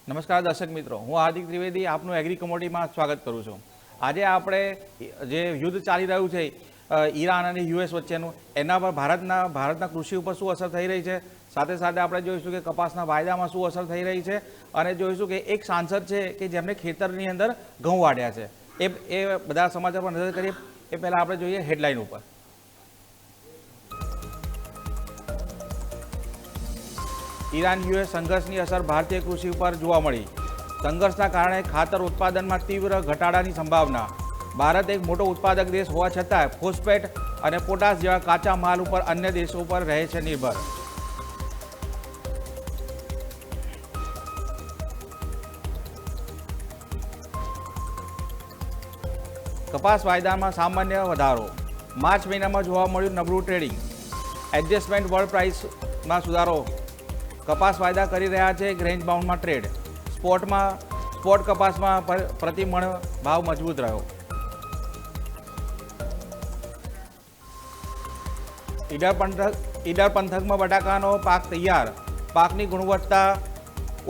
નમસ્કાર દર્શક મિત્રો, હું હાર્દિક ત્રિવેદી આપનું એગ્રી કોમોડિટીમાં સ્વાગત કરું છું। આજે આપણે જે યુદ્ધ ચાલી રહ્યું છે ઈરાન અને યુએસ વચ્ચેનું, એના પર ભારતના કૃષિ ઉપર શું અસર થઈ રહી છે, સાથે સાથે આપણે જોઈશું કે કપાસના વાયદામાં શું અસર થઈ રહી છે, અને જોઈશું કે એક સાંસદ છે કે જેમણે ખેતરની અંદર ઘઉં વાઢ્યા છે। એ બધા સમાચાર પર નજર કરીએ એ પહેલાં આપણે જોઈએ હેડલાઇન ઉપર। ઈરાન યુએસ સંઘર્ષની અસર ભારતીય કૃષિ ઉપર જોવા મળી। સંઘર્ષના કારણે ખાતર ઉત્પાદનમાં તીવ્ર ઘટાડાની સંભાવના। ભારત એક મોટો ઉત્પાદક દેશ હોવા છતાં ફોસ્ફેટ અને પોટાશ જેવા કાચા માલ ઉપર અન્ય દેશો પર રહે છે નિર્ભર। કપાસ વાયદામાં સામાન્ય વધારો। માર્ચ મહિનામાં જોવા મળ્યું નબળું ટ્રેડિંગ। એડજસ્ટમેન્ટ વર્લ્ડ પ્રાઇસમાં સુધારો। કપાસ વાયદા કરી રહ્યા છે એક રેન્જ બાઉન્ડમાં ટ્રેડ। સ્પોટ કપાસમાં પ્રતિ મણ ભાવ મજબૂત રહ્યો। ઈડર પંથકમાં બટાકાનો પાક તૈયાર। પાકની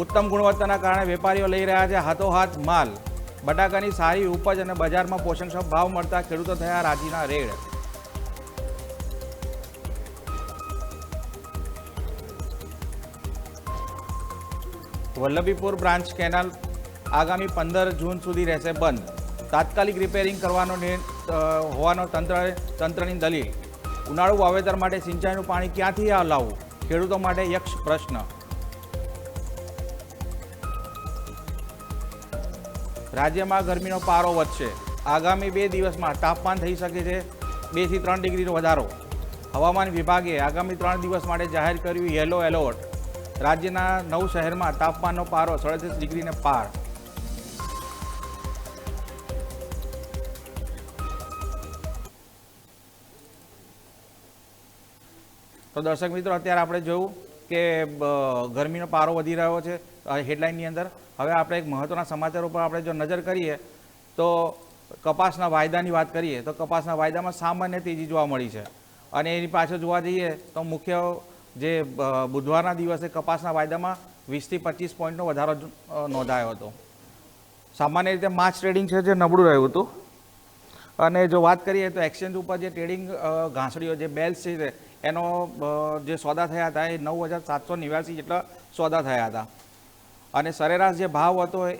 ઉત્તમ ગુણવત્તાના કારણે વેપારીઓ લઈ રહ્યા છે હાથોહાથ માલ। બટાકાની સારી ઉપજ અને બજારમાં પોષણક્ષમ ભાવ મળતા ખેડૂતો થયા રાજીના રેડ। વલ્લભીપુર બ્રાન્ચ કેનાલ આગામી 15 જૂન સુધી રહેશે બંધ। તાત્કાલિક રિપેરિંગ હોવાનો તંત્રની દલીલ। ઉનાળુ વાવેતર માટે સિંચાઈનું પાણી ક્યાંથી લાવવું, ખેડૂતો માટે યક્ષ પ્રશ્ન। રાજ્યમાં ગરમીનો પારો વધશે। આગામી 2 દિવસમાં તાપમાન થઈ શકે છે 2 થી 3 ડિગ્રીનો વધારો। હવામાન વિભાગે આગામી 3 દિવસ માટે જાહેર કર્યું યલો એલર્ટ। રાજ્યના 9 શહેરમાં તાપમાનનો પારો 37 ડિગ્રીને પાર। તો દર્શક મિત્રો, અત્યારે આપણે જોયું કે ગરમીનો પારો વધી રહ્યો છે હેડલાઇનની અંદર। હવે આપણે એક મહત્વના સમાચાર ઉપર આપણે જો નજર કરીએ તો કપાસના વાયદાની વાત કરીએ તો કપાસના વાયદામાં સામાન્ય તેજી જોવા મળી છે। અને એની પાછળ જોવા જઈએ તો મુખ્ય જે બુધવારના દિવસે કપાસના વાયદામાં 20 થી 25 પોઈન્ટનો વધારો નોંધાયો હતો। સામાન્ય રીતે માર્ચ ટ્રેડિંગ છે જે નબળું રહ્યું હતું। અને જો વાત કરીએ તો એક્સચેન્જ ઉપર જે ટ્રેડિંગ ઘાસડીઓ જે બેલ્સ છે એનો જે સોદા થયા હતા એ 9,789 જેટલા સોદા થયા હતા। અને સરેરાશ જે ભાવ હતો એ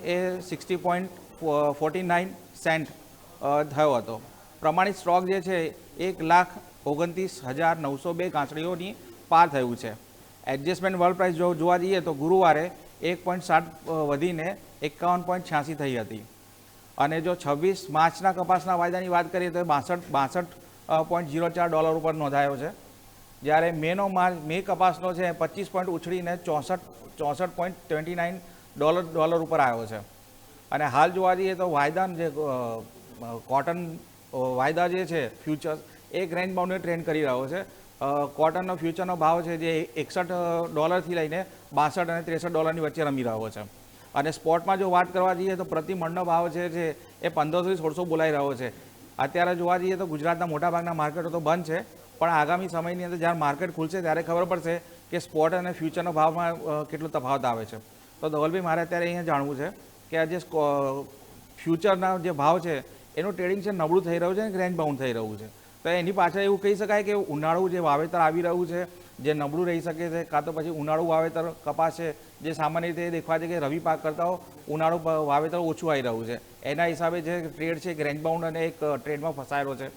60.49 સેન્ટ થયો હતો। પ્રમાણિત સ્ટોક જે છે 1,29,902 ઘાસડીઓની પાર થયું છે। એડજસ્ટમેન્ટ વર્લ્ડ પ્રાઇસ જોવા જઈએ તો ગુરુવારે 1.7 વધીને 51.86 થઈ હતી। અને જો 26 માર્ચના કપાસના વાયદાની વાત કરીએ તો 62.04 ઉપર નોંધાયો છે। જ્યારે મે કપાસનો છે 25 પોઈન્ટ ઉછળીને 64.29 ડોલર ઉપર આવ્યો છે। અને હાલ જોવા જઈએ તો વાયદા જે કોટન વાયદા જે છે ફ્યુચર્સ એક રેન્જ બાઉન્ડને ટ્રેન્ડ કરી રહ્યો છે। કોટનનો ફ્યુચરનો ભાવ છે જે $61 લઈને $62 અને $63 વચ્ચે રમી રહ્યો છે। અને સ્પોટમાં જો વાત કરવા જઈએ તો પ્રતિ મણનો ભાવ છે એ 1500 થી 1600 બોલાઈ રહ્યો છે। અત્યારે જોવા જઈએ તો ગુજરાતના મોટાભાગના માર્કેટો તો બંધ છે, પણ આગામી સમયની અંદર જ્યારે માર્કેટ ખુલશે ત્યારે ખબર પડશે કે સ્પોટ અને ફ્યુચરના ભાવમાં કેટલો તફાવત આવે છે। તો ધવલભાઈ, મારે અત્યારે અહીંયા જાણવું છે કે આ જે ફ્યુચરના જે ભાવ છે એનું ટ્રેડિંગ છે નબળું થઈ રહ્યું છે અને રેન્જ બાઉન્ડ થઈ રહ્યું છે। તો એની પાછળ એવું કહી શકાય કે ઉનાળુ જે વાવેતર આવી રહ્યું છે જે નબળું રહી શકે છે, કાં તો પછી ઉનાળુ વાવેતર કપાસ છે જે સામાન્ય રીતે દેખવા છે કે રવિ પાક કરતાં ઉનાળુ વાવેતર ઓછું આવી રહ્યું છે, એના હિસાબે જે ટ્રેડ છે એક રેન્જ બાઉન્ડ અને એક ટ્રેડમાં ફસાયેલો છે।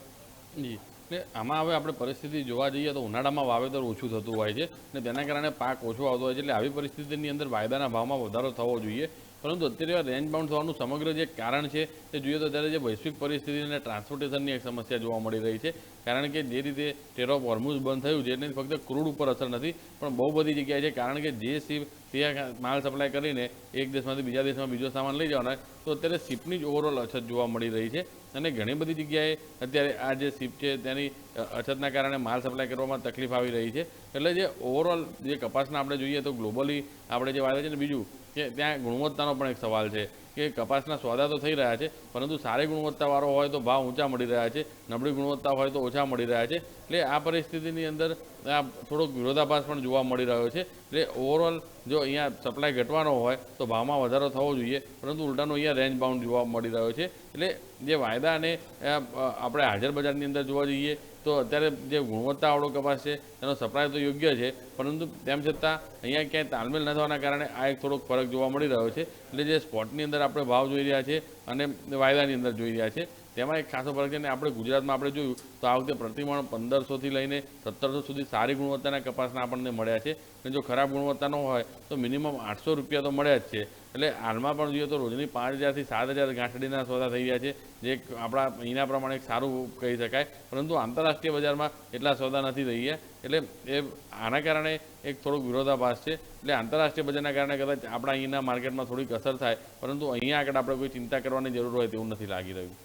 જી, એટલે આમાં હવે આપણે પરિસ્થિતિ જોવા જઈએ તો ઉનાળામાં વાવેતર ઓછું થતું હોય છે અને તેના કારણે પાક ઓછો આવતો હોય છે। એટલે આવી પરિસ્થિતિની અંદર વાયદાના ભાવમાં વધારો થવો જોઈએ, પરંતુ અત્યારે રેન્જ બાઉન્ડ થવાનું સમગ્ર જે કારણ છે તે જોઈએ તો અત્યારે જે વૈશ્વિક પરિસ્થિતિ અને ટ્રાન્સપોર્ટેશનની એક સમસ્યા જોવા મળી રહી છે। કારણ કે જે રીતે સ્ટ્રેટ ઓફ હોર્મુઝ બંધ થયું છે એને ફક્ત ક્રૂડ ઉપર અસર નથી, પણ બહુ બધી જગ્યાએ છે। કારણ કે જે શિપ ત્યાં માલ સપ્લાય કરીને એક દેશમાંથી બીજા દેશમાં બીજો સામાન લઈ જવાના, તો અત્યારે શિપની જ ઓવરઓલ અછત જોવા મળી રહી છે। અને ઘણી બધી જગ્યાએ અત્યારે આ જે શિપ છે તેની અછતના કારણે માલ સપ્લાય કરવામાં તકલીફ આવી રહી છે। એટલે જે ઓવરઓલ જે કપાસના આપણે જોઈએ તો ગ્લોબલી આપણે જે વાત છે ને, બીજું કે ત્યાં ગુણવત્તાનો પણ એક સવાલ છે કે કપાસના સોદા તો થઈ રહ્યા છે, પરંતુ સારી ગુણવત્તાવાળો હોય તો ભાવ ઊંચા મળી રહ્યા છે, નબળી ગુણવત્તા હોય તો ઓછા મળી રહ્યા છે। એટલે આ પરિસ્થિતિની અંદર આ થોડોક વિરોધાભાસ પણ જોવા મળી રહ્યો છે. એટલે ઓવરઓલ જો અહીંયા સપ્લાય ઘટવાનો હોય તો ભાવમાં વધારો થવો જોઈએ, પરંતુ ઉલટાનો અહીંયા રેન્જ બાઉન્ડ જોવા મળી રહ્યો છે. એટલે જે વાયદા અને આપણે હાજર બજારની અંદર જોવા જઈએ તો અત્યારે જે ગુણવત્તાવાળો કપાસ છે તેનો સપ્લાય તો યોગ્ય છે, પરંતુ તેમ છતાં અહીંયા ક્યાંય તાલમેલ ન થવાના કારણે આ એક થોડોક ફરક જોવા મળી રહ્યો છે. એટલે જે સ્પોટની અંદર આપણે ભાવ જોઈ રહ્યા છે અને વાયદાની અંદર જોઈ રહ્યા છે તેમાં એક ખાસો ફરક છે. અને આપણે ગુજરાતમાં આપણે જોયું તો આ વખતે પ્રતિમણ 1500થી લઈને 1700 સુધી સારી ગુણવત્તાના કપાસના આપણને મળ્યા છે, અને જો ખરાબ ગુણવત્તાનો હોય તો મિનિમમ 800 રૂપિયા તો મળ્યા જ છે. એટલે હાલમાં પણ જોઈએ તો રોજની 5000થી 7000 ગાંઠડીના સોદા થઈ રહ્યા છે, જે આપણા અહીંના પ્રમાણે એક સારું કહી શકાય, પરંતુ આંતરરાષ્ટ્રીય બજારમાં એટલા સોદા નથી થઈ ગયા. એટલે એ આના કારણે એક થોડોક વિરોધાભાસ છે. એટલે આંતરરાષ્ટ્રીય બજારના કારણે કદાચ આપણા અહીંના માર્કેટમાં થોડીક અસર થાય, પરંતુ અહીંયા આગળ આપણે કોઈ ચિંતા કરવાની જરૂર હોય તેવું નથી લાગી રહ્યું.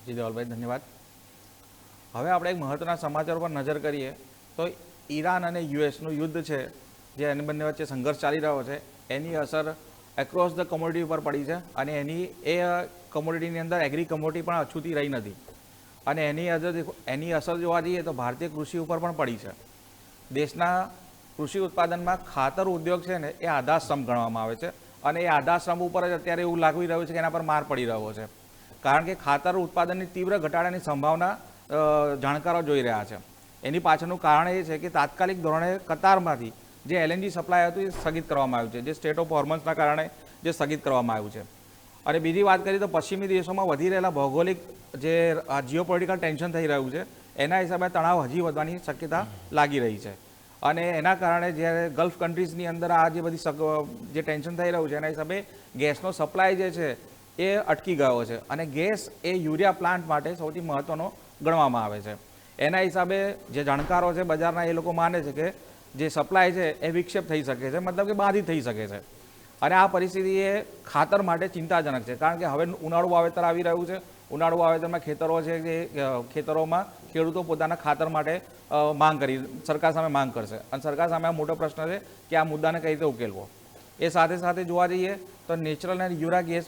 જી ધવલભાઈ, ધન્યવાદ. હવે આપણે એક મહત્વના સમાચાર પર નજર કરીએ તો ઈરાન અને યુએસનું યુદ્ધ છે, જે એની બંને વચ્ચે સંઘર્ષ ચાલી રહ્યો છે, એની અસર એક્રોસ ધ કોમોડિટી ઉપર પડી છે. અને એ કોમોડિટીની અંદર એગ્રી કોમોડિટી પણ અછૂતી રહી નથી. અને એની અસર જોવા જઈએ તો ભારતીય કૃષિ ઉપર પણ પડી છે. દેશના કૃષિ ઉત્પાદનમાં ખાતર ઉદ્યોગ છે ને એ આધારસ્તંભ ગણવામાં આવે છે, અને એ આધારસ્તંભ ઉપર જ અત્યારે એવું લાગી રહ્યું છે કે એના પર માર પડી રહ્યો છે, કારણ કે ખાતર ઉત્પાદનની તીવ્ર ઘટાડાની સંભાવના જાણકારો જોઈ રહ્યા છે. એની પાછળનું કારણ એ છે કે તાત્કાલિક ધોરણે કતારમાંથી જે LNG સપ્લાય હતું એ સ્થગિત કરવામાં આવ્યું છે, જે સ્ટેટ ઓફ હોર્મન્સના કારણે જે સ્થગિત કરવામાં આવ્યું છે. અને બીજી વાત કરીએ તો પશ્ચિમી દેશોમાં વધી રહેલા ભૌગોલિક જે જીઓપોલિટિકલ ટેન્શન થઈ રહ્યું છે એના હિસાબે તણાવ હજી વધવાની શક્યતા લાગી રહી છે. અને એના કારણે જ્યારે ગલ્ફ કન્ટ્રીઝની અંદર આ જે બધી જે ટેન્શન થઈ રહ્યું છે એના હિસાબે ગેસનો સપ્લાય જે છે એ અટકી ગયો છે. અને ગેસ એ યુરિયા પ્લાન્ટ માટે સૌથી મહત્ત્વનો ગણવામાં આવે છે. એના હિસાબે જે જાણકારો છે બજારના, એ લોકો માને છે કે જે સપ્લાય છે એ વિક્ષેપ થઈ શકે છે, મતલબ કે બાધિત થઈ શકે છે. અને આ પરિસ્થિતિ એ ખાતર માટે ચિંતાજનક છે, કારણ કે હવે ઉનાળુ વાવેતર આવી રહ્યું છે. ઉનાળુ વાવેતરમાં ખેતરો છે કે ખેતરોમાં ખેડૂતો પોતાના ખાતર માટે સરકાર સામે માંગ કરશે. અને સરકાર સામે આ મોટો પ્રશ્ન છે કે આ મુદ્દાને કઈ રીતે ઉકેલવો. એ સાથે સાથે જોવા જઈએ તો નેચરલ અને યુરિયા ગેસ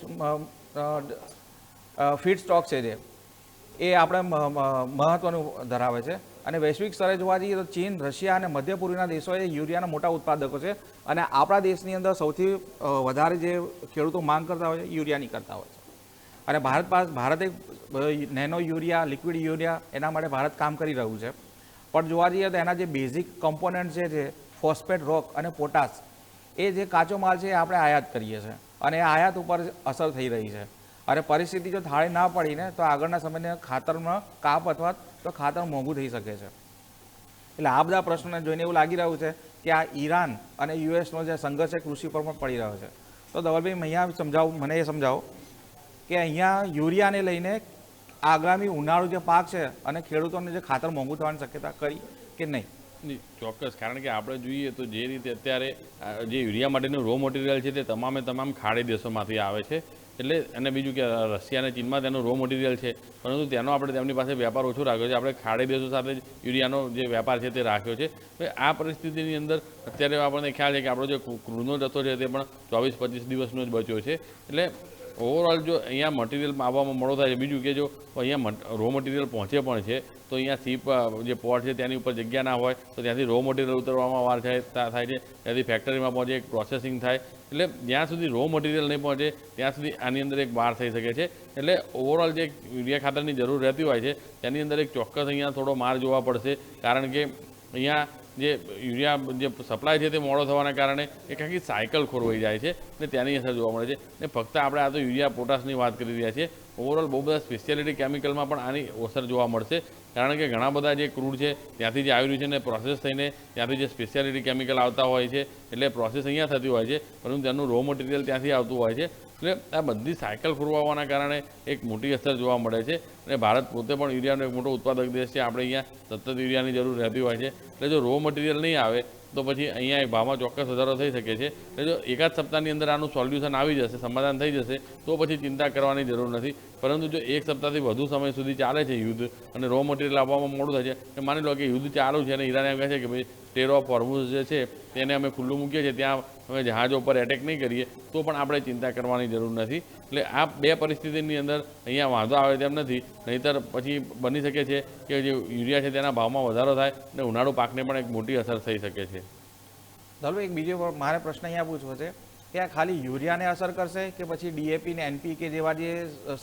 ફીડ સ્ટોક છે જે એ આપણે મહત્ત્વનું ધરાવે છે. અને વૈશ્વિક સ્તરે જોવા જઈએ તો ચીન, રશિયા અને મધ્ય પૂર્વના દેશો એ યુરિયાના મોટા ઉત્પાદકો છે. અને આપણા દેશની અંદર સૌથી વધારે જે ખેડૂતો માંગ કરતા હોય છે યુરિયાની કરતા હોય છે. અને ભારત એક નેનો યુરિયા, લિક્વિડ યુરિયા એના માટે ભારત કામ કરી રહ્યું છે. પણ જોવા જઈએ તો એના જે બેઝિક કમ્પોનન્ટ છે ફોસ્ફેટ રોક અને પોટાશ, એ જે કાચો માલ છે એ આપણે આયાત કરીએ છીએ, અને એ આયાત ઉપર અસર થઈ રહી છે. અને પરિસ્થિતિ જો થાળે ના પડીને તો આગળના સમયને ખાતરમાં કાપ અથવા તો ખાતર મોંઘું થઈ શકે છે. એટલે આ બધા પ્રશ્નોને જોઈને એવું લાગી રહ્યું છે કે આ ઈરાન અને યુએસનો જે સંઘર્ષ છે કૃષિ પર પણ પડી રહ્યો છે. તો ધવલભાઈ મને એ સમજાવો કે અહીંયા યુરિયાને લઈને આગામી ઉનાળુ જે પાક છે અને ખેડૂતોને જે ખાતર મોંઘું થવાની શક્યતા કરી કે નહીં? ચોક્કસ, કારણ કે આપણે જોઈએ તો જે રીતે અત્યારે જે યુરિયા માટેનું રો મટીરિયલ છે તે તમામ ખાડી દેશોમાંથી આવે છે. એટલે અને બીજું કે રશિયા અને ચીનમાં તેનું રો મટીરિયલ છે, પરંતુ તેનો આપણે તેમની પાસે વેપાર ઓછો રાખ્યો છે. આપણે ખાડી દેશો સાથે જ યુરિયાનો જે વેપાર છે તે રાખ્યો છે. આ પરિસ્થિતિની અંદર અત્યારે આપણને ખ્યાલ છે કે આપણો જે ક્રૂડનો જથ્થો છે તે પણ 24-25 દિવસનો જ બચ્યો છે. એટલે ઓવરઓલ જો અહીંયા મટીરિયલ આવવામાં મોડો થાય છે. બીજું કે જો અહીંયા રો મટીરિયલ પહોંચે પણ છે તો અહીંયા શીપ જે પોર્ટ છે તેની ઉપર જગ્યા ના હોય તો ત્યાંથી રો મટીરિયલ ઉતરવામાં વાર થાય છે, ત્યાંથી ફેક્ટરીમાં પહોંચે, એક પ્રોસેસિંગ થાય. એટલે જ્યાં સુધી રો મટીરિયલ નહીં પહોંચે ત્યાં સુધી આની અંદર એક વાર થઈ શકે છે. એટલે ઓવરઓલ જે યુરિયા ખાતરની જરૂર રહેતી હોય છે તેની અંદર એક ચોક્કસ અહીંયા થોડો માર જોવા પડશે, કારણ કે અહીંયા જે યુરિયા જે સપ્લાય છે તે મોડો થવાના કારણે એક આખી સાયકલ ખોરવાઈ જાય છે અને ત્યાંની અસર જોવા મળે છે. અને ફક્ત આપણે આ તો યુરિયા પોટાશની વાત કરી રહ્યા છીએ, ઓવરઓલ બહુ બધા સ્પેશિયાલિટી કેમિકલમાં પણ આની અસર જોવા મળશે, કારણ કે ઘણા બધા જે ક્રૂડ છે ત્યાંથી જે આવી રહ્યું છે ને પ્રોસેસ થઈને ત્યાંથી જે સ્પેશિયાલિટી કેમિકલ આવતા હોય છે, એટલે પ્રોસેસ અહીંયા થતી હોય છે, પરંતુ તેનું રો મટીરિયલ ત્યાંથી આવતું હોય છે. એટલે આ બધી સાયકલ ખોરવાના કારણે એક મોટી અસર જોવા મળે છે. અને ભારત પોતે પણ યુરિયાનો એક મોટો ઉત્પાદક દેશ છે. આપણે અહીંયા સતત યુરિયાની જરૂર રહેતી હોય છે. એટલે જો રો મટીરિયલ નહીં આવે તો પછી અહીંયા ભાવમાં ચોક્કસ વધારો થઈ શકે છે. એટલે જો એકાદ સપ્તાહની અંદર આનું સોલ્યુશન આવી જશે, સમાધાન થઈ જશે, તો પછી ચિંતા કરવાની જરૂર નથી. પરંતુ જો એક સપ્તાહથી વધુ સમય સુધી ચાલે છે યુદ્ધ અને રો મટીરિયલ આપવામાં મોડું થાય છે, માની લો કે યુદ્ધ ચાલુ છે અને ઈરાન એમ કહે છે કે ભાઈ સ્ટેર ઓફ હોર્મુઝ જે છે તેને અમે ખુલ્લું મૂકીએ છીએ, ત્યાં અમે જહાજો પર એટેક નહીં કરીએ તો પણ આપણે ચિંતા કરવાની જરૂર નથી. એટલે આ બે પરિસ્થિતિની અંદર અહીંયા વાંધો આવે તેમ નથી. નહીંતર પછી બની શકે છે કે જે યુરિયા છે તેના ભાવમાં વધારો થાય અને ઉનાળુ પાકને પણ એક મોટી અસર થઈ શકે છે. ધવલભાઈ, એક બીજો મારે પ્રશ્ન અહીંયા પૂછવો છે કે આ ખાલી યુરિયાને અસર કરશે કે પછી ડીએપી ને એનપીકે જેવા જે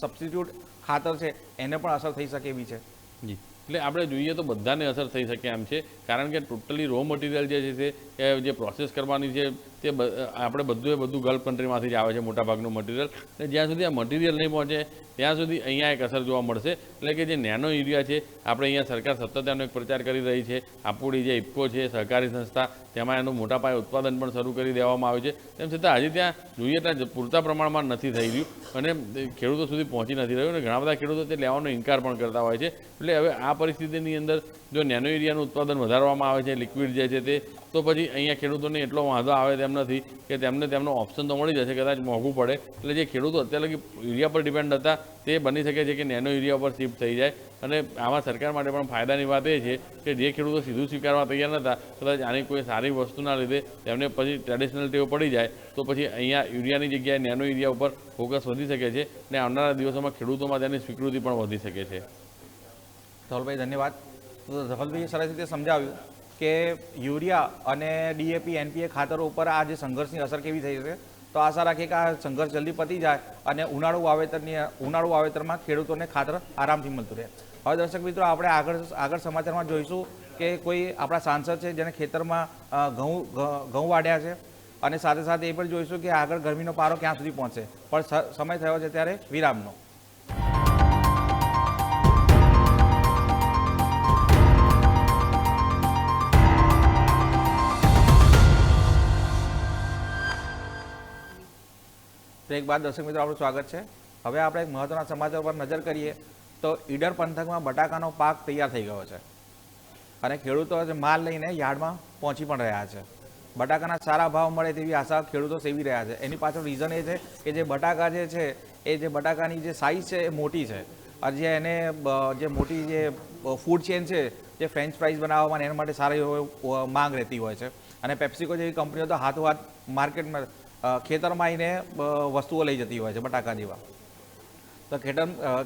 સબસ્ટિટ્યૂટ ખાતર છે એને પણ અસર થઈ શકે એવી છે? જી, એટલે આપણે જોઈએ તો બધાને અસર થઈ શકે એમ છે, કારણ કે ટોટલી રો મટીરિયલ જે છે તે જે પ્રોસેસ કરવાની છે તે આપણે બધું ગલ્ફ કન્ટ્રીમાંથી જ આવે છે મોટાભાગનું મટીરિયલ. અને જ્યાં સુધી આ મટીરિયલ નહીં પહોંચે ત્યાં સુધી અહીંયા એક અસર જોવા મળશે. એટલે કે જે નેનો યુરિયા છે, આપણે અહીંયા સરકાર સતત એનો એક પ્રચાર કરી રહી છે. આપણી જે ઇફકો છે સહકારી સંસ્થા, તેમાં એનું મોટા પાયે ઉત્પાદન પણ શરૂ કરી દેવામાં આવ્યું છે. તેમ છતાં હજી ત્યાં જોઈએ ત્યાં પૂરતા પ્રમાણમાં નથી થઈ રહ્યું અને ખેડૂતો સુધી પહોંચી નથી રહ્યું અને ઘણા બધા ખેડૂતો તે લેવાનો ઇનકાર પણ કરતા હોય છે. એટલે હવે આ પરિસ્થિતિની અંદર જો નેનો યુરિયાનું ઉત્પાદન વધારવામાં આવે છે, લિક્વિડ જે છે તે, તો પછી અહીંયા ખેડૂતોને એટલો વાંધો આવે તેમ નથી કે તેમને તેમનો ઓપ્શન તો મળી જશે, કદાચ મોંઘું પડે. એટલે જે ખેડૂતો અત્યારે લગી યુરિયા પર ડિપેન્ડ હતા તે બની શકે છે કે નેનો યુરિયા પર શિફ્ટ થઈ જાય. અને આમાં સરકાર માટે પણ ફાયદાની વાત એ છે કે જે ખેડૂતો સીધું સ્વીકારવા તૈયાર નહોતા, કદાચ આની કોઈ સારી વસ્તુના લીધે તેમને પછી ટ્રેડિશનલ ટેવ પડી જાય તો પછી અહીંયા યુરિયાની જગ્યાએ નેનો યુરિયા ઉપર ફોકસ વધી શકે છે અને આવનારા દિવસોમાં ખેડૂતોમાં તેની સ્વીકૃતિ પણ વધી શકે છે. ધવલભાઈ, ધન્યવાદ. તો ધવલભાઈએ સરસ રીતે સમજાવ્યું કે યુરિયા અને ડીએપી એનપીએ ખાતરો ઉપર આ જે સંઘર્ષની અસર કેવી થઈ છે. તો આશા રાખીએ કે આ સંઘર્ષ જલ્દી પતી જાય અને ઉનાળુ વાવેતરમાં ખેડૂતોને ખાતર આરામથી મળતું રહે. હવે દર્શક મિત્રો, આપણે આગળ સમાચારમાં જોઈશું કે કોઈ આપણા સાંસદ છે જેને ખેતરમાં ઘઉં વાઢ્યા છે અને સાથે સાથે એ પણ જોઈશું કે આગળ ગરમીનો પારો ક્યાં સુધી પહોંચે. પણ સમય થયો છે ત્યારે વિરામનો. બ્રેક બાદ દર્શક મિત્રો આપણું સ્વાગત છે. હવે આપણે એક મહત્વના સમાચાર પર નજર કરીએ તો ઈડર પંથકમાં બટાકાનો પાક તૈયાર થઈ ગયો છે અને ખેડૂતો માલ લઈને યાર્ડમાં પહોંચી પણ રહ્યા છે. બટાકાના સારા ભાવ મળે તેવી આશા ખેડૂતો સેવી રહ્યા છે. એની પાછળ રીઝન એ છે કે જે બટાકા જે છે એ જે બટાકાની જે સાઇઝ છે એ મોટી છે અને જે એને જે મોટી જે ફૂડ ચેન છે જે ફ્રેન્ચ ફ્રાઈઝ બનાવવામાં એના માટે સારી માંગ રહેતી હોય છે. અને પેપ્સિકો જેવી કંપનીઓ તો હાથોહાથ માર્કેટમાં ખેતરમાં આવીને વસ્તુઓ લઈ જતી હોય છે બટાકા જેવા. તો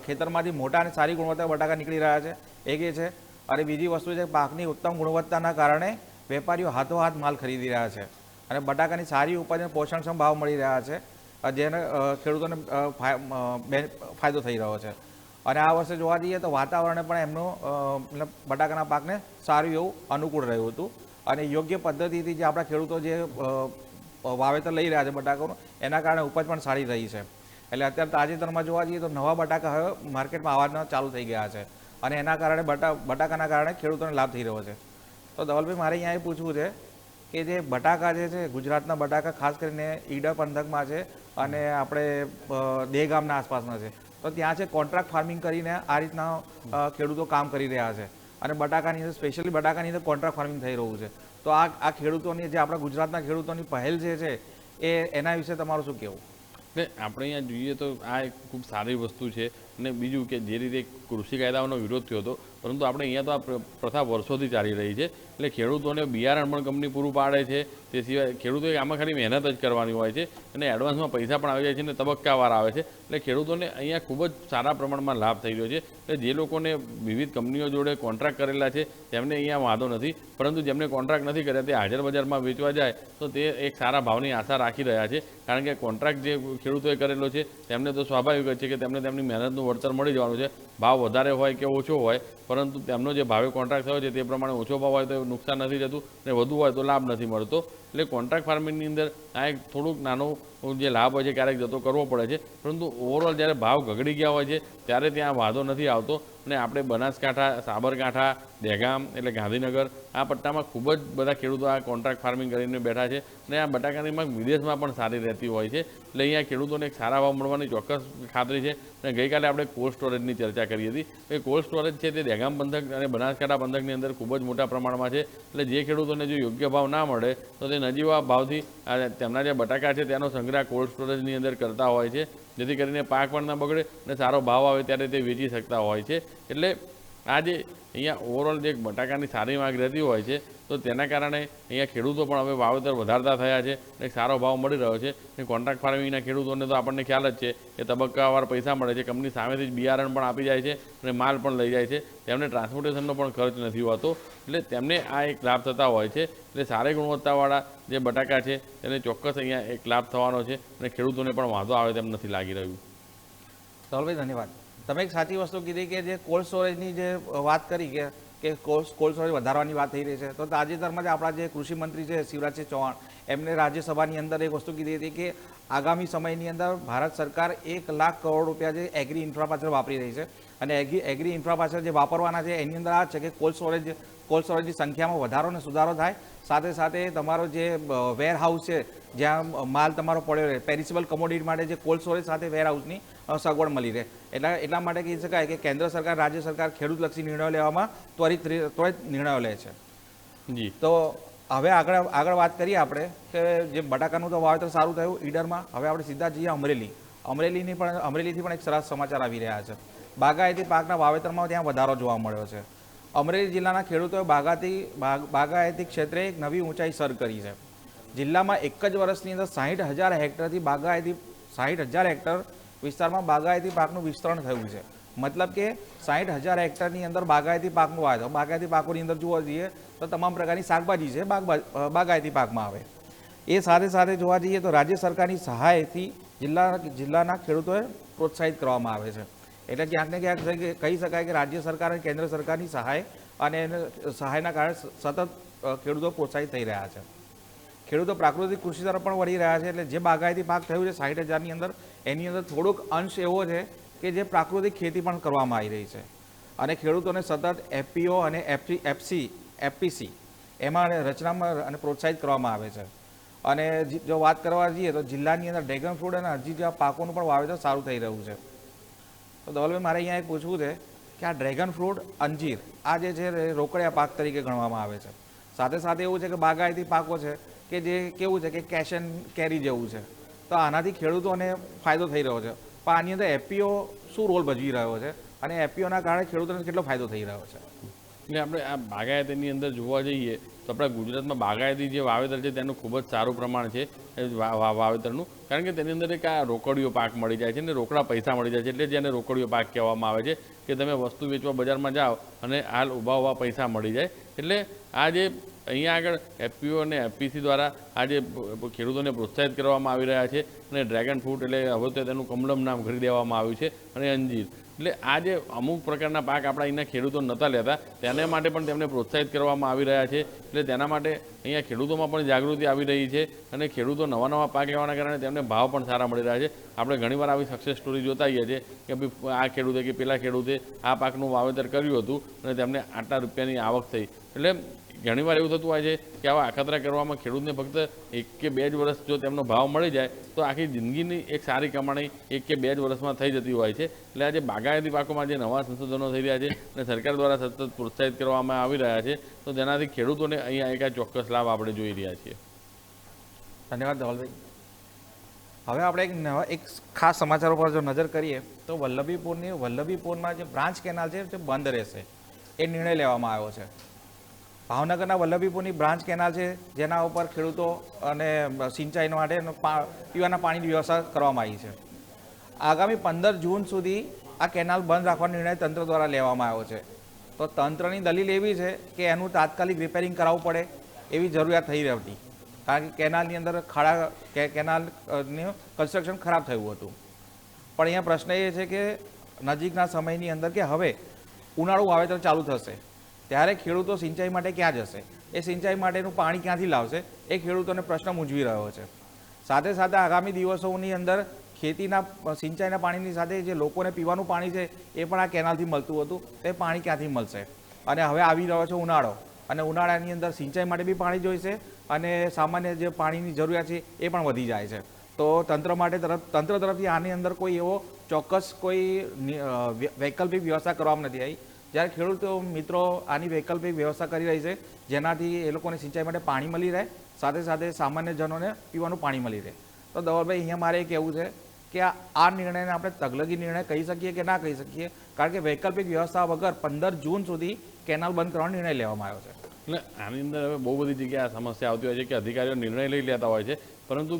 ખેતરમાંથી મોટા અને સારી ગુણવત્તા બટાકા નીકળી રહ્યા છે, એક એ છે. અને બીજી વસ્તુ છે પાકની ઉત્તમ ગુણવત્તાના કારણે વેપારીઓ હાથોહાથ માલ ખરીદી રહ્યા છે અને બટાકાની સારી ઉપજને પોષણક્ષમ ભાવ મળી રહ્યા છે, જેને ખેડૂતોને ફાયદો થઈ રહ્યો છે. અને આ વર્ષે જોવા જઈએ તો વાતાવરણે પણ એમનો મતલબ બટાકાના પાકને સારું એવું અનુકૂળ રહ્યું હતું અને યોગ્ય પદ્ધતિથી જે આપણા ખેડૂતો જે વાવેતર લઈ રહ્યા છે બટાકાનું, એના કારણે ઉપજ પણ સારી રહી છે. એટલે અત્યારે તાજેતરમાં જોવા જઈએ તો નવા બટાકા હવે માર્કેટમાં આવવાના ચાલુ થઈ ગયા છે અને એના કારણે બટાકાના કારણે ખેડૂતોને લાભ થઈ રહ્યો છે. તો ધવલભાઈ, મારે અહીંયા એ પૂછવું છે કે જે બટાકા જે છે, ગુજરાતના બટાકા ખાસ કરીને ઈડર પંથકમાં છે અને આપણે દેગામના આસપાસના છે, તો ત્યાં છે કોન્ટ્રાક્ટ ફાર્મિંગ કરીને આ રીતના ખેડૂતો કામ કરી રહ્યા છે અને બટાકાની અંદર સ્પેશિયલી બટાકાની અંદર કોન્ટ્રાક્ટ ફાર્મિંગ થઈ રહ્યું છે. તો આ ખેડૂતોની જે આપણા ગુજરાતના ખેડૂતોની પહેલ જે છે એના વિશે તમારું શું કહેવું? એટલે આપણે અહીંયા જોઈએ તો આ એક ખૂબ સારી વસ્તુ છે. અને બીજું કે જે રીતે કૃષિ કાયદાઓનો વિરોધ થયો હતો, પરંતુ આપણે અહીંયા તો આ પ્રથા વર્ષોથી ચાલી રહી છે. એટલે ખેડૂતોને બિયારણ પણ કંપની પૂરું પાડે છે. તે સિવાય ખેડૂતોએ આમાં ખાલી મહેનત જ કરવાની હોય છે અને એડવાન્સમાં પૈસા પણ આવી જાય છે અને તબક્કાવાર આવે છે. એટલે ખેડૂતોને અહીંયા ખૂબ જ સારા પ્રમાણમાં લાભ થઈ રહ્યો છે. એટલે જે લોકોને વિવિધ કંપનીઓ જોડે કોન્ટ્રાક્ટ કરેલા છે તેમને અહીંયા વાંધો નથી, પરંતુ જેમને કોન્ટ્રાક્ટ નથી કર્યા તે હાજર બજારમાં વેચવા જાય તો તે એક સારા ભાવની આશા રાખી રહ્યા છે. કારણ કે કોન્ટ્રાક્ટ જે ખેડૂતોએ કરેલો છે તેમને તો સ્વાભાવિક જ છે કે તેમને તેમની મહેનતનું વળતર મળી જવાનું છે. ભાવ વધારે હોય કે ઓછો હોય, પરંતુ તેમનો જે ભાવે કોન્ટ્રાક્ટ થયો છે તે પ્રમાણે ઓછો ભાવ હોય તો નુકસાન નથી જતું અને વધુ હોય તો લાભ નથી મળતો. એટલે કોન્ટ્રાક્ટ ફાર્મિંગની અંદર આ એક થોડુંક નાનું જે લાભ હોય છે ક્યારેક જતો કરવો પડે છે, પરંતુ ઓવરઓલ જ્યારે ભાવ ગગડી ગયા હોય છે ત્યારે ત્યાં વાંધો નથી આવતો. અને આપણે બનાસકાંઠા, સાબરકાંઠા, દહેગામ એટલે ગાંધીનગર આ પટ્ટામાં ખૂબ જ બધા ખેડૂતો આ કોન્ટ્રાક્ટ ફાર્મિંગ કરીને બેઠા છે અને આ બટાકાની માંગ વિદેશમાં પણ સારી રહેતી હોય છે. એટલે અહીંયા ખેડૂતોને એક સારા ભાવ મળવાની ચોક્કસ ખાતરી છે. અને ગઈકાલે આપણે કોલ્ડ સ્ટોરેજની ચર્ચા કરી હતી. એ કોલ્ડ સ્ટોરેજ છે તે દહેગામ પંથક અને બનાસકાંઠા પંથકની અંદર ખૂબ જ મોટા પ્રમાણમાં છે. એટલે જે ખેડૂતોને જો યોગ્ય ભાવ ના મળે તો તે નજીવા ભાવથી તેમના જે બટાકા છે તેનો સંગ્રહ કોલ્ડ સ્ટોરેજની અંદર કરતા હોય છે, જેથી કરીને પાક પણ ના બગડે અને સારો ભાવ આવે ત્યારે તે વેચી શકતા હોય છે. એટલે આ જે અહીંયા ઓવરઓલ જે બટાકાની સારી માંગ રહેતી હોય છે તો તેના કારણે અહીંયા ખેડૂતો પણ હવે વાવેતર વધારતા થયા છે અને સારો ભાવ મળી રહ્યો છે અને કોન્ટ્રાક્ટ ફાર્મિંગના ખેડૂતોને તો આપણને ખ્યાલ જ છે કે તબક્કાવાર પૈસા મળે છે, કંપની સામેથી જ બિયારણ પણ આપી જાય છે અને માલ પણ લઈ જાય છે, તેમને ટ્રાન્સપોર્ટેશનનો પણ ખર્ચ નથી હોતો, એટલે તેમને આ એક લાભ થતા હોય છે. એટલે સારી ગુણવત્તાવાળા જે બટાકા છે તેને ચોક્કસ અહીંયા એક લાભ થવાનો છે અને ખેડૂતોને પણ વાંધો આવે તેમ નથી લાગી રહ્યું. ધવલભાઈ ધન્યવાદ. તમે એક સાચી વસ્તુ કીધી કે જે કોલ્ડ સ્ટોરેજની જે વાત કરી કે કોલ્ડ સ્ટોરેજ વધારવાની વાત થઈ રહી છે, તો તાજેતરમાં જ આપણા જે કૃષિ મંત્રી છે શિવરાજસિંહ ચૌહાણ, એમને રાજ્યસભાની અંદર એક વસ્તુ કીધી હતી કે આગામી સમયની અંદર ભારત સરકાર 1 લાખ કરોડ રૂપિયા જે એગ્રી ઇન્ફ્રા પાછળ વાપરી રહી છે અને એગ્રી ઇન્ફ્રા પાછળ જે વાપરવાના છે એની અંદર આ છે કે કોલ્ડ સ્ટોરેજની સંખ્યામાં વધારો અને સુધારો થાય, સાથે સાથે તમારો જે વેર હાઉસ છે જ્યાં માલ તમારો પડ્યો રહે, પેરિસેબલ કમોડિટી માટે જે કોલ્ડ સ્ટોરેજ સાથે વેર હાઉસની સગવડ મળી રહે. એટલા માટે કહી શકાય કે કેન્દ્ર સરકાર, રાજ્ય સરકાર ખેડૂતલક્ષી નિર્ણયો લેવામાં ત્વરિત નિર્ણયો લે છે. જી, તો હવે આગળ વાત કરીએ આપણે કે જે બટાકાનું તો વાવેતર સારું થયું ઈડરમાં. હવે આપણે સીધા જઈએ અમરેલીથી પણ એક સરસ સમાચાર આવી રહ્યા છે. બાગાયતી પાકના વાવેતરમાં ત્યાં વધારો જોવા મળ્યો છે. અમરેલી જિલ્લાના ખેડૂતોએ બાગાયતી ક્ષેત્રે એક નવી ઊંચાઈ સર કરી છે. જિલ્લામાં એક જ વર્ષની અંદર 60,000 હેક્ટરથી 60,000 હેક્ટર વિસ્તારમાં બાગાયતી પાકનું વિસ્તરણ થયું છે. મતલબ કે 60,000 હેક્ટરની અંદર બાગાયતી પાકનું વાવેતર. બાગાયતી પાકોની અંદર જોવા જઈએ તો તમામ પ્રકારની શાકભાજી છે બાગાયતી પાકમાં આવે. એ સાથે સાથે જોવા જઈએ તો રાજ્ય સરકારની સહાયથી જિલ્લાના ખેડૂતોએ પ્રોત્સાહિત કરવામાં આવે છે. એટલે ક્યાંક ને ક્યાંક કહી શકાય કે રાજ્ય સરકાર અને કેન્દ્ર સરકારની સહાય અને સહાયના કારણે સતત ખેડૂતો પ્રોત્સાહિત થઈ રહ્યા છે. ખેડૂતો પ્રાકૃતિક કૃષિ તરફ પણ વળી રહ્યા છે. એટલે જે બાગાયતી પાક થયું છે 60,000ની અંદર, એની અંદર થોડોક અંશ એવો છે કે જે પ્રાકૃતિક ખેતી પણ કરવામાં આવી રહી છે અને ખેડૂતોને સતત એફપીઓ અને એફપીસી એમાં રચનામાં અને પ્રોત્સાહિત કરવામાં આવે છે. અને જો વાત કરવા જઈએ તો જિલ્લાની અંદર ડ્રેગન ફ્રૂટ અને અરજી જેવા પાકોનું પણ વાવેતર સારું થઈ રહ્યું છે. તો ધવલભાઈ, મારે અહીંયા એક પૂછવું છે કે આ ડ્રેગન ફ્રૂટ, અંજીર આ જે છે રોકડિયા પાક તરીકે ગણવામાં આવે છે. સાથે સાથે એવું છે કે બાગાયતી પાકો છે કે જે કેવું છે કે કેશ એન્ડ કેરી જેવું છે. તો આનાથી ખેડૂતોને ફાયદો થઈ રહ્યો છે, પણ આની અંદર એફપીઓ શું રોલ ભજવી રહ્યો છે અને એફપીઓના કારણે ખેડૂતોને કેટલો ફાયદો થઈ રહ્યો છે? એટલે આપણે આ બાગાયતીની અંદર જોવા જઈએ તો આપણા ગુજરાતમાં બાગાયતી જે વાવેતર છે તેનું ખૂબ જ સારું પ્રમાણ છે વાવેતરનું, કારણ કે તેની અંદર એક આ રોકડીયો પાક મળી જાય છે અને રોકડા પૈસા મળી જાય છે, એટલે જેને રોકડીયો પાક કહેવામાં આવે છે કે તમે વસ્તુ વેચવા બજારમાં જાઓ અને હાલ ઊભા પૈસા મળી જાય. એટલે આ જે અહીંયા આગળ એફપીઓ અને એફપીસી દ્વારા આજે ખેડૂતોને પ્રોત્સાહિત કરવામાં આવી રહ્યા છે અને ડ્રેગન ફ્રૂટ એટલે હવે તો તેનું કમલમ નામ કરી દેવામાં આવ્યું છે અને અંજીર. એટલે આ જે અમુક પ્રકારના પાક આપણા અહીંના ખેડૂતો નહોતા લેતા તેને માટે પણ તેમને પ્રોત્સાહિત કરવામાં આવી રહ્યા છે. એટલે તેના માટે અહીંયા ખેડૂતોમાં પણ જાગૃતિ આવી રહી છે અને ખેડૂતો નવા પાક લેવાના કારણે તેમને ભાવ પણ સારા મળી રહ્યા છે. આપણે ઘણીવાર આવી સક્સેસ સ્ટોરી જોતા હોઈએ છીએ કે ભાઈ આ ખેડૂતે કે પેલા ખેડૂતે આ પાકનું વાવેતર કર્યું હતું અને તેમને આટલા રૂપિયાની આવક થઈ. એટલે ઘણીવાર એવું થતું હોય છે કે આવા અખતરા કરવામાં ખેડૂતને ફક્ત 1 કે 2 જ વર્ષ જો તેમનો ભાવ મળી જાય તો આખી જિંદગીની એક સારી કમાણી 1 કે 2 જ વર્ષમાં થઈ જતી હોય છે. એટલે આજે બાગાયતી પાકોમાં જે નવા સંશોધનો થઈ રહ્યા છે અને સરકાર દ્વારા સતત પ્રોત્સાહિત કરવામાં આવી રહ્યા છે, તો તેનાથી ખેડૂતોને અહીંયા એક ચોક્કસ લાભ આપણે જોઈ રહ્યા છીએ. ધન્યવાદ ધવલભાઈ. હવે આપણે એક ખાસ સમાચારો પર જો નજર કરીએ તો વલ્લભીપુરમાં જે બ્રાન્ચ કેનાલ છે તે બંધ રહેશે, એ નિર્ણય લેવામાં આવ્યો છે. ભાવનગરના વલ્લભીપુરની બ્રાન્ચ કેનાલ છે જેના ઉપર ખેડૂતો અને સિંચાઈ માટે પીવાના પાણીની વ્યવસ્થા કરવામાં આવી છે. આગામી 15 જૂન સુધી આ કેનાલ બંધ રાખવાનો નિર્ણય તંત્ર દ્વારા લેવામાં આવ્યો છે. તો તંત્રની દલીલ એવી છે કે એનું તાત્કાલિક રિપેરિંગ કરાવવું પડે એવી જરૂરિયાત થઈ રહી હતી, કારણ કે કેનાલની અંદર કેનાલનું કન્સ્ટ્રક્શન ખરાબ થયું હતું. પણ અહીંયા પ્રશ્ન એ છે કે નજીકના સમયની અંદર કે હવે ઉનાળુ વાવેતર ચાલુ થશે ત્યારે ખેડૂતો સિંચાઈ માટે ક્યાં જશે, એ સિંચાઈ માટેનું પાણી ક્યાંથી લાવશે, એ ખેડૂતોને પ્રશ્ન મૂંઝવી રહ્યો છે. સાથે સાથે આગામી દિવસોની અંદર ખેતીના સિંચાઈના પાણીની સાથે જે લોકોને પીવાનું પાણી છે એ પણ આ કેનાલથી મળતું હતું, તે પાણી ક્યાંથી મળશે? અને હવે આવી રહ્યો છે ઉનાળો, અને ઉનાળાની અંદર સિંચાઈ માટે બી પાણી જોઈશે અને સામાન્ય જે પાણીની જરૂરિયાત છે એ પણ વધી જાય છે. તો તંત્ર તરફથી આની અંદર કોઈ એવો ચોક્કસ કોઈ વૈકલ્પિક વ્યવસ્થા કરવામાં નથી આવી, જ્યારે ખેડૂતો મિત્રો આની વૈકલ્પિક વ્યવસ્થા કરી રહી છે જેનાથી એ લોકોને સિંચાઈ માટે પાણી મળી રહે, સાથે સાથે સામાન્ય જનોને પીવાનું પાણી મળી રહે. તો ધવલભાઈ, અહીંયા મારે એ કહેવું છે કે આ નિર્ણયને આપણે તગલગી નિર્ણય કહી શકીએ કે ના કહી શકીએ, કારણ કે વૈકલ્પિક વ્યવસ્થા વગર 15 જૂન સુધી કેનાલ બંધ કરવાનો નિર્ણય લેવામાં આવ્યો છે. એટલે આની અંદર હવે બહુ બધી જગ્યાએ આ સમસ્યા આવતી હોય છે કે અધિકારીઓ નિર્ણય લઈ લેતા હોય છે, પરંતુ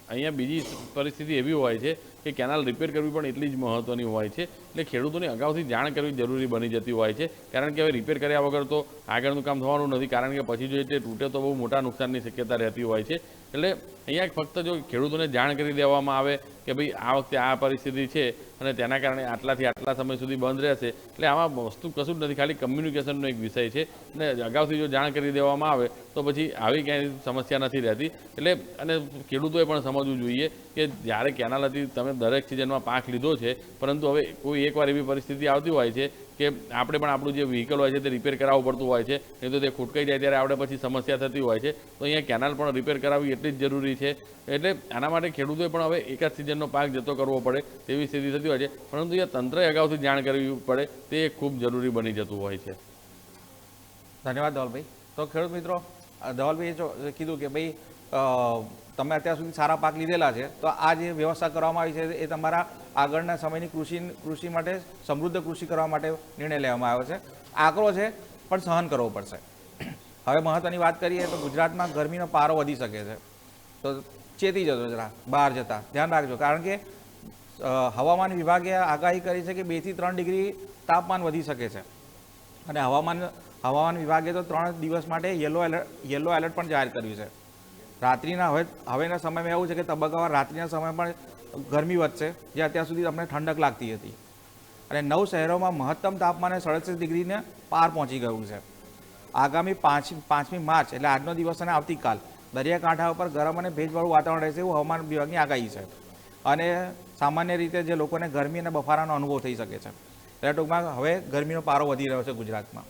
અહીંયા બીજી પરિસ્થિતિ એવી હોય છે કે કેનાલ રિપેર કરવી પણ એટલી જ મહત્ત્વની હોય છે. એટલે ખેડૂતોની અગાઉથી જાણ કરવી જરૂરી બની જતી હોય છે, કારણ કે હવે રિપેર કર્યા વગર તો આગળનું કામ થવાનું નથી, કારણ કે પછી જો તે તૂટે તો બહુ મોટા નુકસાનની શક્યતા રહેતી હોય છે. એટલે અહીંયા ફક્ત જો ખેડૂતોને જાણ કરી દેવામાં આવે કે ભાઈ આ વખતે આ પરિસ્થિતિ છે અને તેના કારણે આટલાથી આટલા સમય સુધી બંધ રહેશે, એટલે આમાં વસ્તુ કશું જ નથી, ખાલી કમ્યુનિકેશનનો એક વિષય છે. અને અગાઉથી જો જાણ કરી દેવામાં આવે તો પછી આવી ક્યાંય સમસ્યા નથી રહેતી. એટલે અને ખેડૂતોએ પણ સમજવું જોઈએ કે જ્યારે કેનાલ હતી તમે દરેક સિઝનમાં પાક લીધો છે, પરંતુ હવે કોઈ એકવાર એવી પરિસ્થિતિ આવતી હોય છે કે આપણે પણ આપણું જે વ્હીકલ હોય છે તે રિપેર કરાવવું પડતું હોય છે, નહીં તો તે ખૂટકાઈ જાય ત્યારે આપણે પછી સમસ્યા થતી હોય છે. તો અહીંયા કેનાલ પણ રિપેર કરાવવી એટલી જ જરૂરી છે. એટલે આના માટે ખેડૂતોએ પણ હવે એક જ સિઝનનો પાક જતો કરવો પડે તેવી સ્થિતિ થતી હોય છે, પરંતુ એ તંત્રએ અગાઉથી જાણ કરવી પડે તે ખૂબ જરૂરી બની જતું હોય છે. ધન્યવાદ ધવલભાઈ. તો ખેડૂત મિત્રો, ધવલભાઈએ કીધું કે ભાઈ તમે અત્યાર સુધી સારા પાક લીધેલા છે, તો આ જે વ્યવસ્થા કરવામાં આવી છે એ તમારા આગળના સમયની કૃષિ માટે સમૃદ્ધ કૃષિ કરવા માટે નિર્ણય લેવામાં આવ્યો છે. આકરો છે પણ સહન કરવો પડશે. હવે મહત્ત્વની વાત કરીએ તો ગુજરાતમાં ગરમીનો પારો વધી શકે છે, તો ચેતી જજો જરા બહાર જતા ધ્યાન રાખજો, કારણ કે હવામાન વિભાગે આગાહી કરી છે કે 2 થી 3 ડિગ્રી તાપમાન વધી શકે છે. અને હવામાન વિભાગે તો 3 દિવસ માટે યલો એલર્ટ પણ જાહેર કર્યું છે. રાત્રિના હવેના સમયમાં એવું છે કે તબક્કાવાર રાત્રિના સમયમાં પણ ગરમી વધશે, જે અત્યાર સુધી તમને ઠંડક લાગતી હતી. અને 9 શહેરોમાં મહત્તમ તાપમાને 37 ડિગ્રીને પાર પહોંચી ગયું છે. આગામી 5મી માર્ચ એટલે આજનો દિવસ અને આવતીકાલ દરિયાકાંઠા ઉપર ગરમ અને ભેજવાળું વાતાવરણ રહેશે એવું હવામાન વિભાગની આગાહી છે. અને સામાન્ય રીતે જે લોકોને ગરમી અને બફારાનો અનુભવ થઈ શકે છે. એટલે ટૂંકમાં હવે ગરમીનો પારો વધી રહ્યો છે ગુજરાતમાં.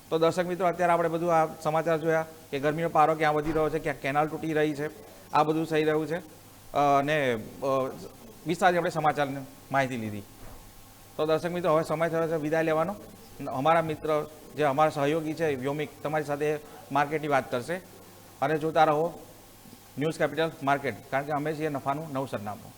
તો દર્શક મિત્રો, અત્યારે આપણે બધું આ સમાચાર જોયા કે ગરમીનો પારો ક્યાં વધી રહ્યો છે, ક્યાં કેનાલ તૂટી રહી છે, આ બધું થઈ રહ્યું છે. અને વિસ્તારથી આપણે સમાચારની માહિતી લીધી. તો દર્શક મિત્રો, હવે સમય થયો છે વિદાય લેવાનો. અમારા મિત્ર જે અમારા સહયોગી છે વ્યોમિક તમારી સાથે માર્કેટની વાત કરશે. અને જોતા રહો ન્યૂઝ કેપિટલ માર્કેટ, કારણ કે અમે છીએ નફાનું નવું સરનામું.